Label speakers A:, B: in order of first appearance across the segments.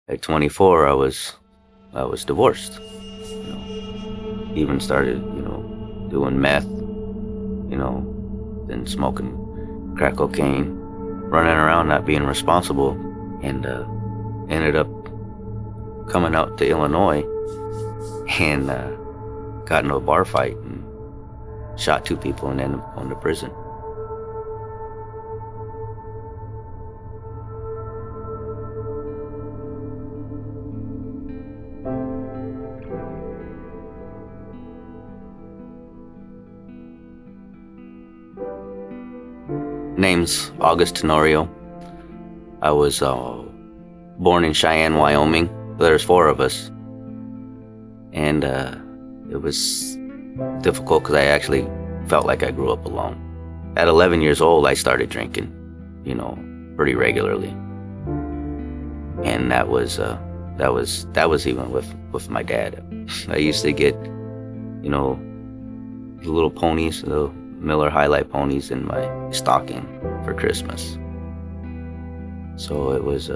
A: At 24, I was divorced. Even started, doing meth, then smoking crack cocaine, running around not being responsible, and ended up coming out to Illinois and got into a bar fight and shot two people and ended up going to prison. Name's August Tenorio. I was born in Cheyenne, Wyoming. There's four of us, and it was difficult because I actually felt like I grew up alone. At 11 years old, I started drinking, pretty regularly, and that was even with my dad. I used to get, the little ponies, the Miller High Life ponies in my stocking for Christmas. So it was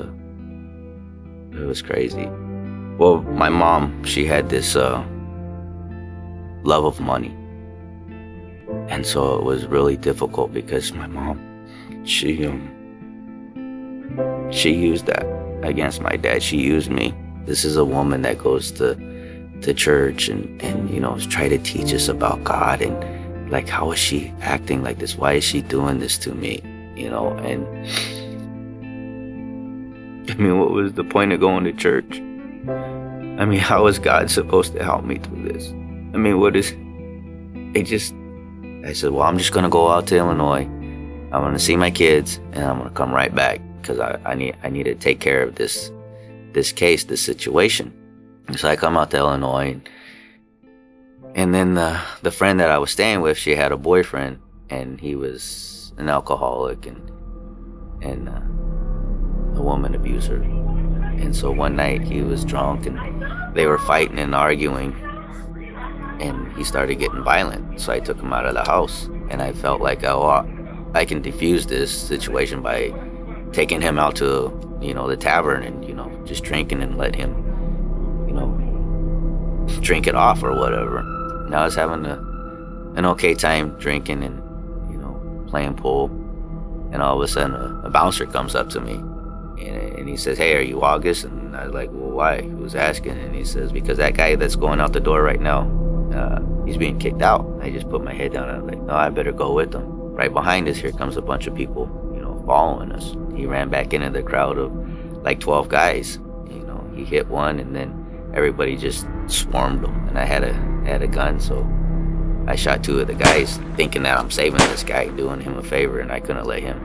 A: crazy. Well, my mom, she had this love of money, and so it was really difficult because my mom, she used that against my dad. She used me. This is a woman that goes to church and try to teach us about God, and like, how is she acting like this? Why is she doing this to me? And I mean, what was the point of going to church? I mean, how is God supposed to help me through this? I mean, I said, well, I'm just going to go out to Illinois. I'm going to see my kids, and I'm going to come right back because I need to take care of this case, this situation. And so I come out to Illinois, and then the friend that I was staying with, she had a boyfriend, and he was an alcoholic and a woman abuser. And so one night he was drunk, and they were fighting and arguing, and he started getting violent. So I took him out of the house, and I felt like, oh, I can defuse this situation by taking him out to, the tavern and, just drinking and let him, drink it off or whatever. And I was having an okay time drinking and, playing pool. And all of a sudden a bouncer comes up to me and he says, hey, are you August? And I was like, well, why? Who's asking? And he says, because that guy that's going out the door right now, he's being kicked out. I just put my head down and I was like, no, I better go with him. Right behind us, here comes a bunch of people, following us. He ran back into the crowd of like 12 guys. He hit one, and then everybody just swarmed him. And I had a gun, so I shot two of the guys, thinking that I'm saving this guy, doing him a favor, and I couldn't let him,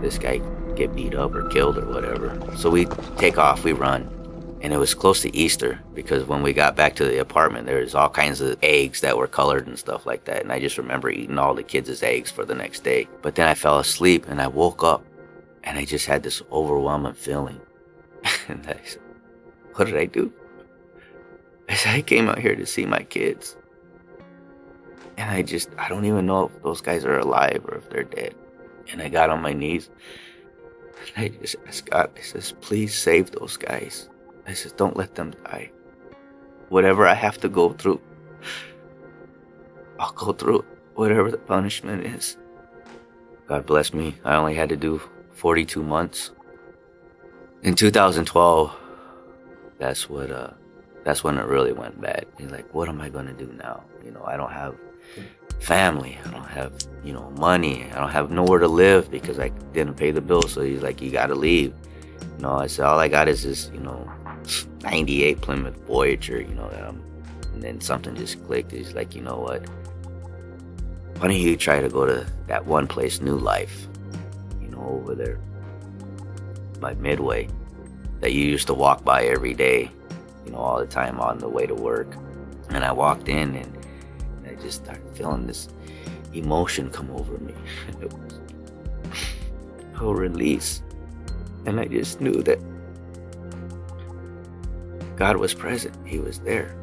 A: this guy get beat up or killed or whatever. So we take off, we run. And it was close to Easter, because when we got back to the apartment, there was all kinds of eggs that were colored and stuff like that. And I just remember eating all the kids' eggs for the next day. But then I fell asleep and I woke up and I just had this overwhelming feeling. And I said, what did I do? I said, I came out here to see my kids. And I don't even know if those guys are alive or if they're dead. And I got on my knees and I just asked God, I says, please save those guys. I said, don't let them die. Whatever I have to go through, I'll go through it, whatever the punishment is. God bless me. I only had to do 42 months. In 2012, that's when it really went bad. He's like, what am I going to do now? I don't have family. I don't have, money. I don't have nowhere to live because I didn't pay the bills. So he's like, you got to leave. I said, all I got is this, 98 Plymouth Voyager, and then something just clicked. He's like, you know what? Why don't you try to go to that one place, New Life, over there by Midway, that you used to walk by every day, all the time on the way to work. And I walked in and I just started feeling this emotion come over me. And it was a release. And I just knew that God was present. He was there.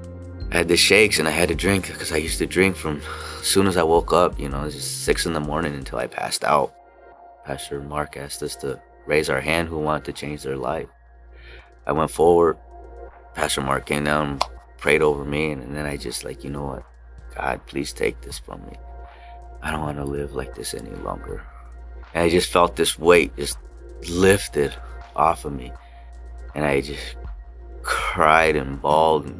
A: I had the shakes and I had to drink because I used to drink from as soon as I woke up, it was just 6 in the morning until I passed out. Pastor Mark asked us to raise our hand who wanted to change their life. I went forward. Pastor Mark came down, prayed over me, and then I just like, you know what? God, please take this from me. I don't want to live like this any longer. And I just felt this weight just lifted off of me. And I just cried and bawled, and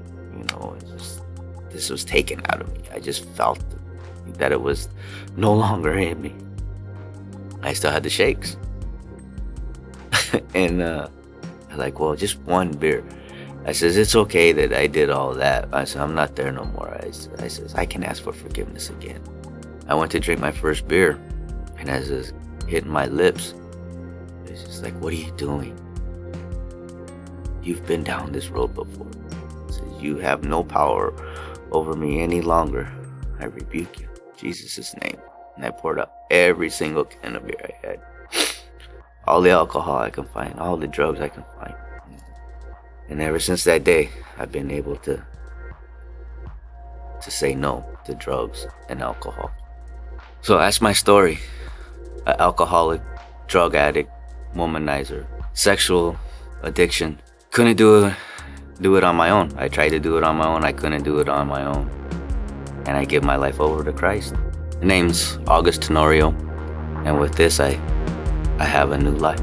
A: this was taken out of me. I just felt that it was no longer in me. I still had the shakes. And I'm like, well, just one beer. I says, it's okay that I did all that. I said, I'm not there no more. I says, I can ask for forgiveness again. I went to drink my first beer, and as it hit my lips, it's just like, what are you doing? You've been down this road before. It says, you have no power over me any longer. I rebuke you in Jesus' name. And I poured out every single can of beer I had. All the alcohol I can find, all the drugs I can find. And ever since that day, I've been able to say no to drugs and alcohol. So that's my story. An alcoholic, drug addict, womanizer, sexual addiction. Couldn't do it on my own. I tried to do it on my own. I couldn't do it on my own. And I give my life over to Christ. The name's August Tenorio. And with this, I have a new life.